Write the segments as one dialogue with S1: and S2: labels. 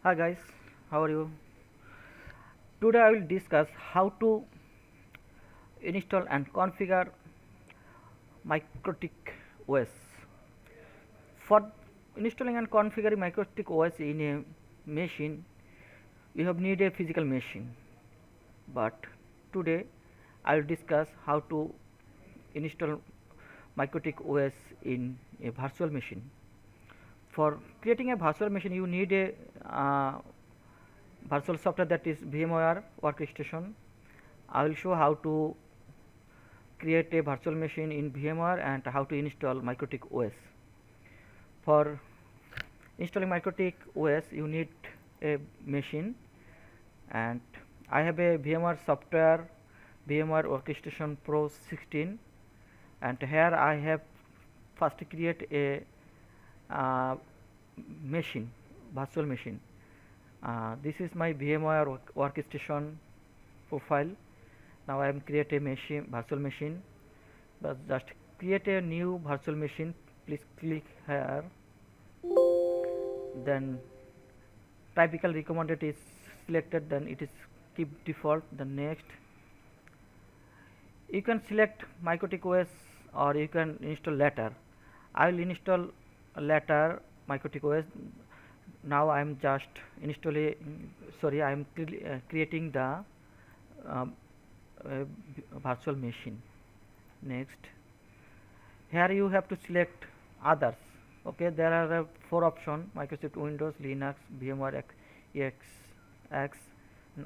S1: Hi guys, how are you? Today I will discuss how to install and configure Mikrotik OS. For installing and configuring Mikrotik OS in a machine, you have need a physical machine. But today I will discuss how to install Mikrotik OS in a virtual machine. For creating a virtual machine, you need a virtual software, that is VMware Workstation. I will show how to create a virtual machine in VMware and how to install Mikrotik OS. For installing Mikrotik OS, you need a machine, and I have a VMware software, VMware Workstation Pro 16, and here I have first create a machine, virtual machine. This is my VMware Workstation profile. Now I am create a machine, virtual machine. But just create a new virtual machine. Please click here. Then typical recommended is selected. Then it is keep default. Then next, you can select Mikrotik OS or you can install later. I will install later Mikrotik OS. Now I am just installing. Sorry, I am creating the um, virtual machine. Next, here you have to select others. Okay, there are 4 options: Microsoft Windows, Linux, VMware X, and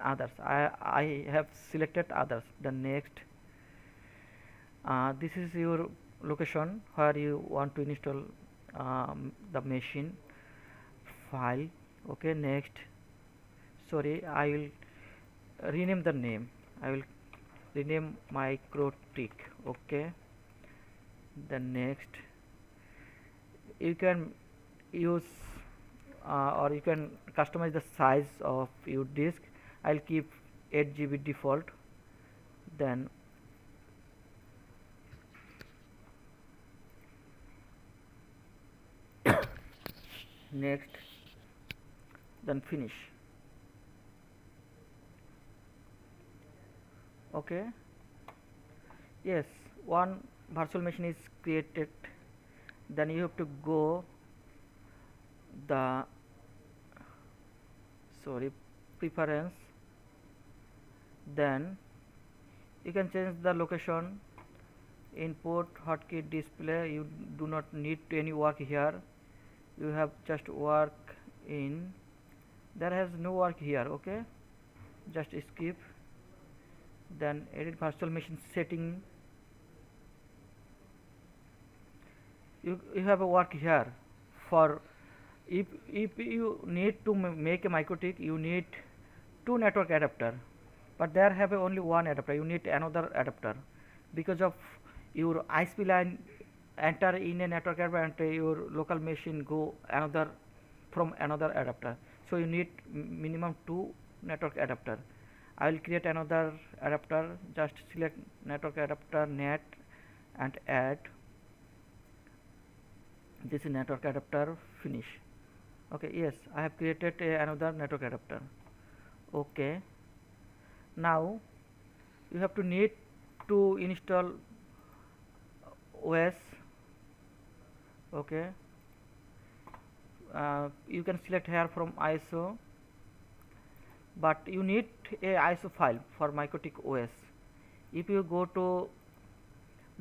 S1: others. I have selected others. The next, this is your location where you want to install the machine file. Okay, next, sorry, I will rename the name. I will rename Mikrotik. Okay, then next, you can use or you can customize the size of your disk. I'll keep 8 GB default. Then next, then finish. Okay, yes, one virtual machine is created. Then you have to go the preference. Then you can change the location, input, hotkey, display. You do not need any work here. You have just work in, there has no work here. Okay, just skip. Then edit virtual machine setting. You have a work here. For if you need to make a Mikrotik, you need 2 network adapter, but there have only one adapter. You need another adapter because of your ISP line enter in a network adapter and your local machine go another from another adapter. So you need minimum 2 network adapter. I will create another adapter. Just select network adapter net and add. This is network adapter, finish. Okay, yes, I have created another network adapter. Okay, now you have to need to install OS. Okay, you can select here from ISO, but you need a ISO file for Mikrotik OS. If you go to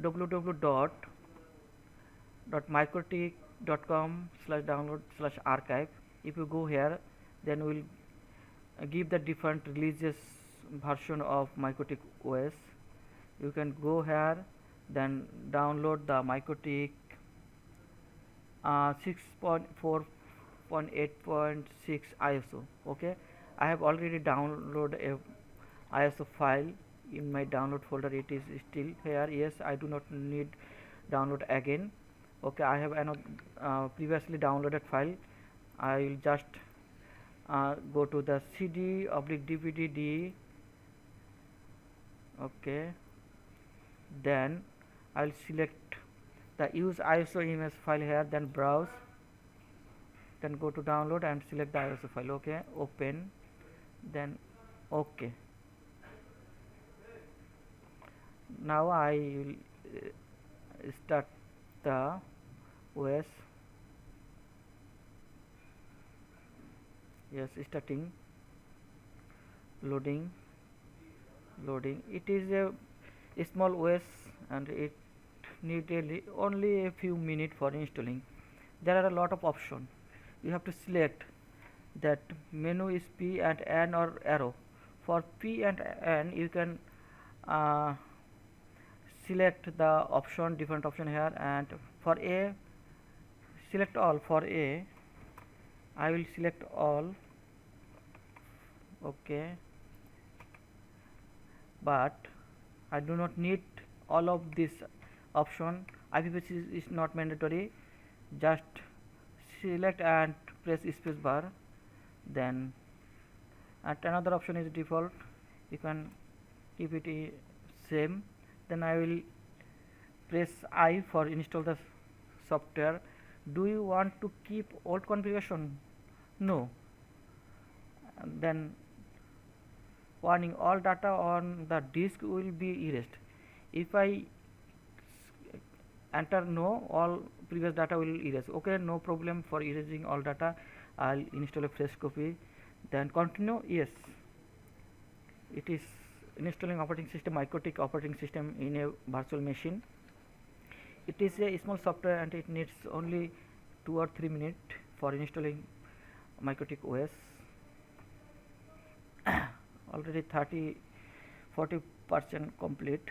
S1: www.mikrotik.com/download/archive, if you go here, then we'll give the different releases version of Mikrotik OS. You can go here, then download the Mikrotik 6.4.8.6 ISO. Okay, I have already downloaded a ISO file in my download folder. It is still here. Yes, I do not need download again. Okay, I have another previously downloaded file. I will just go to the CD/DVD. Okay, then I will select the use ISO image file here, then browse, then go to download and select the ISO file. Okay, open, then okay. Now I will start the OS. Yes, starting, loading. It is a small OS and it need only a few minutes for installing. There are a lot of options. You have to select that menu is P and N or arrow. For P and N you can uh, select the option, different option here, and for A select all. For A I will select all. Okay, but I do not need all of this option. IPv6 is not mandatory. Just select and press space bar. Then at another option is default. You can keep it same. Then I will press I for install the software. Do you want to keep old configuration? No. And then warning, all data on the disk will be erased. If I enter no, all previous data will erase. Okay, no problem for erasing all data. I'll install a fresh copy, then continue. Yes, it is installing operating system, Mikrotik operating system in a virtual machine. It is a small software and it needs only 2 or 3 minutes for installing Mikrotik OS. Already 40% complete.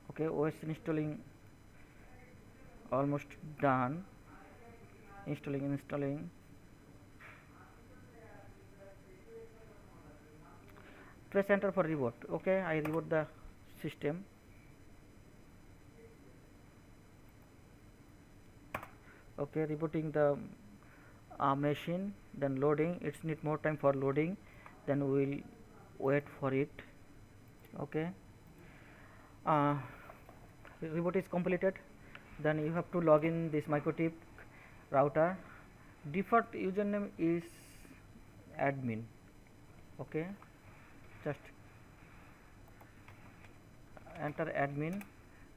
S1: Okay, OS installing almost done. Installing. Press enter for reboot. Okay, I reboot the system. Okay, rebooting the machine, then loading. It's need more time for loading, then we will wait for it. Okay, reboot is completed. Then you have to log in this Mikrotik router. Default username is admin. Okay, just enter admin.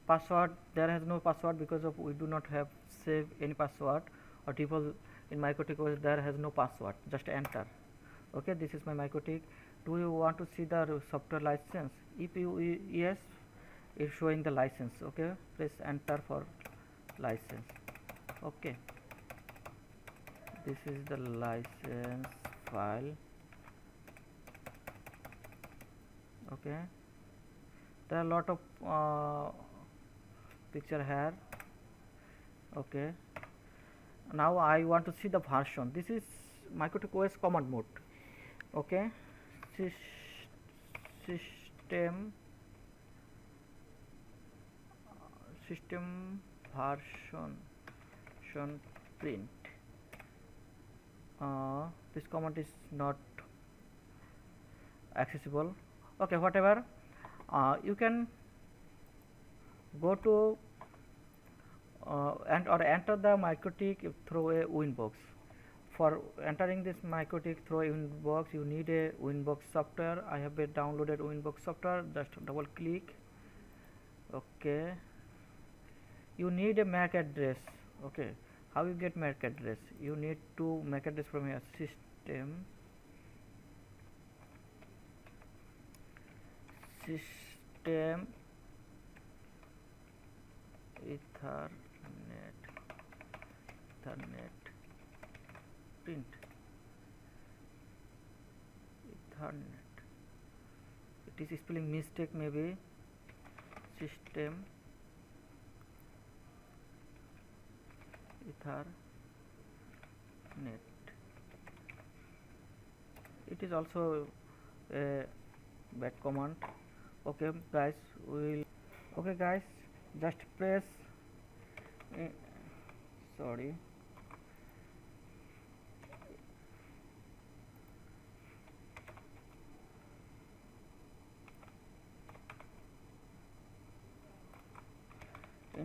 S1: Password, there has no password because of we do not have save any password, or default in Mikrotik OS there has no password. Just enter. Okay, this is my Mikrotik. Do you want to see the software license? If you yes, it's showing the license. Okay, press enter for license. Okay, this is the license file. Okay, there are a lot of picture here. Okay, now I want to see the version. This is Mikrotik OS command mode. Okay, system version print. This command is not accessible. Okay, whatever. You can go to and or enter the Mikrotik through a Winbox. For entering this Mikrotik through a Winbox, you need a Winbox software. I have downloaded Winbox software. Just double click. Okay, you need a MAC address. Okay, how you get MAC address? You need to MAC address from your system. Ethernet print Ethernet. It is spelling mistake, maybe. System Ethernet. It is also a bad command. Okay guys, just press sorry,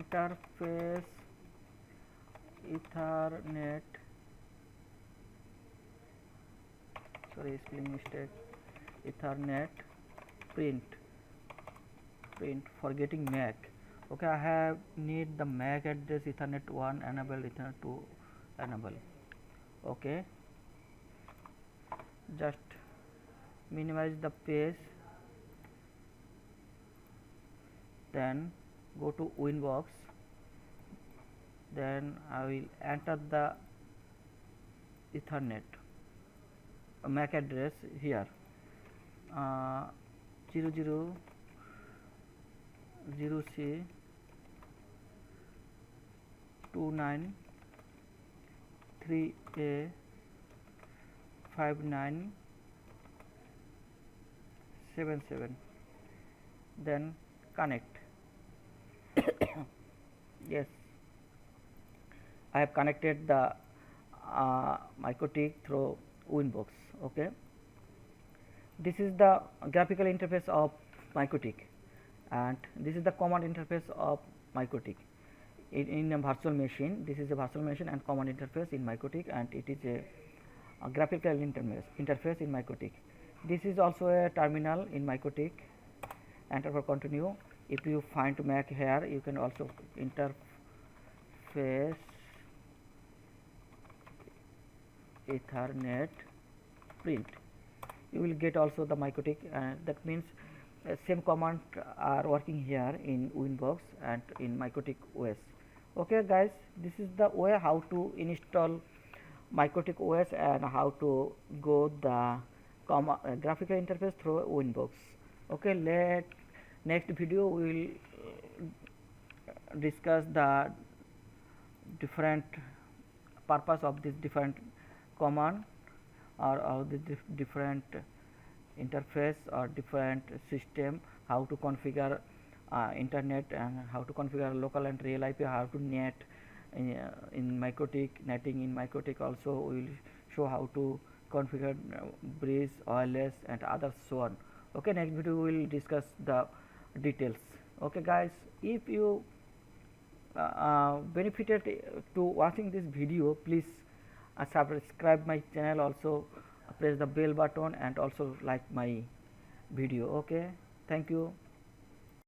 S1: interface Ethernet, sorry spelling mistake, Ethernet print forgetting MAC. Okay, I have need the MAC address Ethernet 1 enable, Ethernet 2 enable. Okay, just minimize the page, then go to Winbox, then I will enter the Ethernet MAC address here, 000C 293A 5977, then connect. Yes, I have connected the Mikrotik through Winbox. Okay, this is the graphical interface of Mikrotik, and this is the command interface of Mikrotik in a virtual machine. This is a virtual machine and command interface in Mikrotik, and it is a graphical interface in Mikrotik. This is also a terminal in Mikrotik. Enter for continue. If you find MAC here, you can also interface Ethernet print. You will get also the Mikrotik, that means same command are working here in Winbox and in Mikrotik OS. Okay guys, this is the way how to install Mikrotik OS and how to go the graphical interface through Winbox. Okay, next video we will discuss the different purpose of this different command or the different interface or different system, how to configure internet and how to configure local and real IP, how to net in Mikrotik, netting in Mikrotik. Also we will show how to configure bridge, wireless and others so on. Okay, next video we will discuss the details. Okay guys, if you benefited to watching this video, please subscribe my channel, also press the bell button and also like my video. Okay, thank you.